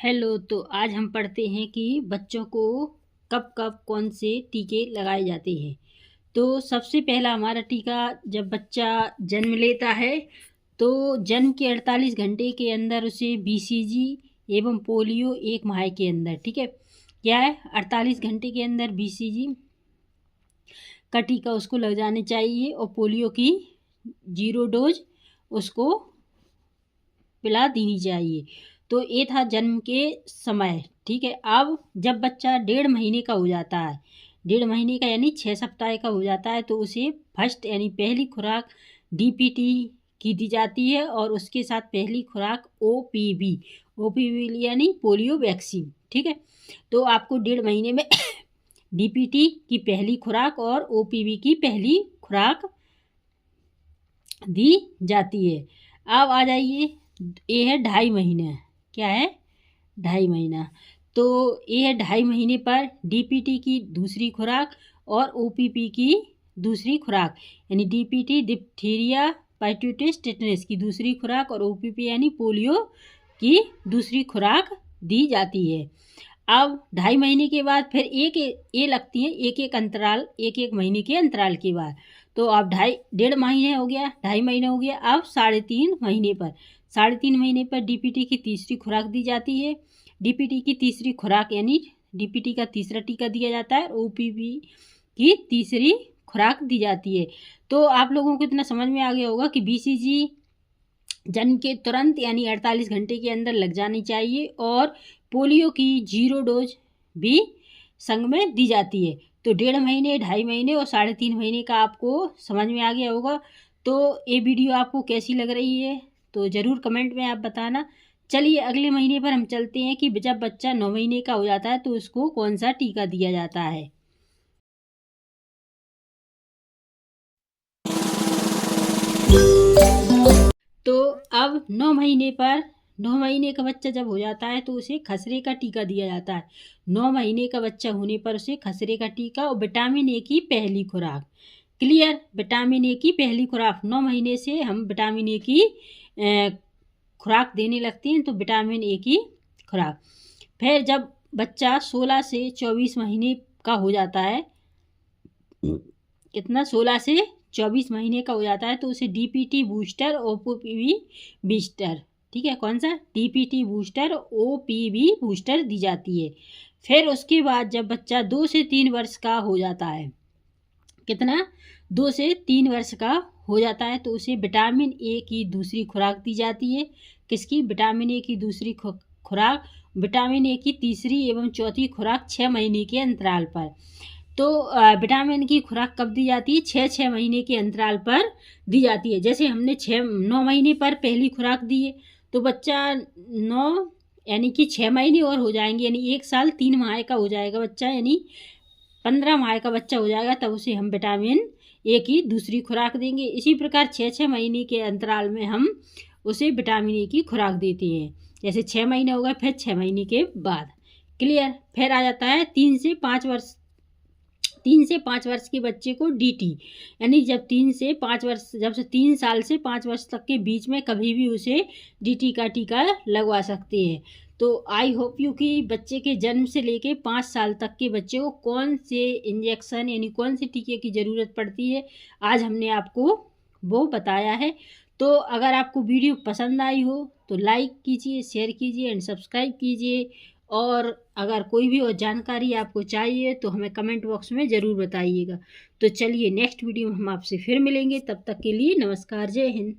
Hello. तो आज हम पढ़ते हैं कि बच्चों को कब कब कौन से टीके लगाए जाते हैं। तो सबसे पहला हमारा टीका जब बच्चा जन्म लेता है तो जन्म के 48 घंटे के अंदर उसे बीसीजी एवं पोलियो 1 माह के अंदर, ठीक है, क्या है, 48 घंटे के अंदर बीसीजी का टीका उसको लग जाने चाहिए और पोलियो की 0 डोज उसको पिला देनी चाहिए। तो ये था जन्म के समय, ठीक है। अब जब बच्चा 1.5 महीने का हो जाता है, 1.5 महीने का यानी 6 सप्ताह का हो जाता है, तो उसे फर्स्ट यानी पहली खुराक डीपीटी की दी जाती है और उसके साथ पहली खुराक ओपीवी यानी पोलियो वैक्सीन, ठीक है। तो आपको 1.5 महीने में डीपीटी की पहली खुराक और ओपीवी की पहली खुराक दी जाती है। अब आ जाइए, ये है 2.5 महीने, क्या है, 2.5 महीना। तो ये है 2.5 महीने पर डीपीटी की दूसरी खुराक और ओपीपी की दूसरी खुराक, यानी डीपीटी डिप्थीरिया पाइट्यूटिस टेटनस की दूसरी खुराक और ओपीपी यानी पोलियो की दूसरी खुराक दी जाती है। अब 2.5 महीने के बाद फिर ये लगती है एक एक महीने के अंतराल के बाद। तो अब 1.5 महीने हो गया, 2.5 महीने हो गया। अब 3.5 महीने पर डीपीटी की तीसरी खुराक दी जाती है। डीपीटी की तीसरी खुराक यानी डीपीटी का तीसरा टीका दिया जाता है, ओपीवी की तीसरी खुराक दी जाती है। तो आप लोगों को इतना समझ में आ गया होगा कि बीसीजी जन्म के तुरंत यानी 48 घंटे के अंदर लग जानी चाहिए और पोलियो की 0 डोज भी संग में दी जाती है। तो 1.5 महीने, 2.5 महीने और 3.5 महीने का आपको समझ में आ गया होगा। तो ये वीडियो आपको कैसी लग रही है तो ज़रूर कमेंट में आप बताना। चलिए अगले महीने पर हम चलते हैं कि जब बच्चा 9 महीने का हो जाता है तो उसको कौन सा टीका दिया जाता है। तो अब 9 महीने का बच्चा जब हो जाता है तो उसे खसरे का टीका दिया जाता है। 9 महीने का बच्चा होने पर उसे खसरे का टीका और विटामिन ए की पहली खुराक। क्लियर, विटामिन ए की पहली खुराक 9 महीने से हम विटामिन ए की खुराक देने लगते हैं, तो विटामिन ए की खुराक। फिर जब बच्चा 16 से 24 महीने का हो जाता है, कितना, 16 से 24 महीने का हो जाता है, तो उसे डीपीटी बूस्टर ओपीवी बूस्टर, ठीक है, कौन सा, डीपीटी बूस्टर ओपीवी बूस्टर दी जाती है। फिर उसके बाद जब बच्चा 2 से 3 वर्ष का हो जाता है, कितना, 2 से 3 वर्ष का हो जाता है, तो उसे विटामिन ए की दूसरी खुराक दी जाती है। किसकी, विटामिन ए की दूसरी खुराक, विटामिन ए की तीसरी एवं चौथी खुराक 6 महीने के अंतराल पर। तो विटामिन की खुराक कब दी जाती है, 6 महीने के अंतराल पर दी जाती है। जैसे हमने 9 महीने पर पहली खुराक दी है, तो बच्चा 9 यानी कि 6 महीने और हो जाएंगे, यानी 1 साल 3 माह का हो जाएगा बच्चा, यानी 15 माह का बच्चा हो जाएगा, तब उसे हम विटामिन ए की दूसरी खुराक देंगे। इसी प्रकार 6 महीने के अंतराल में हम उसे विटामिन ए की खुराक देते हैं। जैसे 6 महीने हो गए, फिर 6 महीने के बाद। क्लियर। फिर आ जाता है 3 से 5 वर्ष के बच्चे को डीटी, यानी जब 3 से 3 साल से 5 वर्ष तक के बीच में कभी भी उसे डीटी का टीका लगवा सकते हैं। तो आई होप यू कि बच्चे के जन्म से लेके 5 साल तक के बच्चे को कौन से इंजेक्शन यानी कौन से टीके की ज़रूरत पड़ती है, आज हमने आपको वो बताया है। तो अगर आपको वीडियो पसंद आई हो तो लाइक कीजिए, शेयर कीजिए एंड सब्सक्राइब कीजिए। और अगर कोई भी और जानकारी आपको चाहिए तो हमें कमेंट बॉक्स में ज़रूर बताइएगा। तो चलिए नेक्स्ट वीडियो में हम आपसे फिर मिलेंगे, तब तक के लिए नमस्कार, जय हिंद।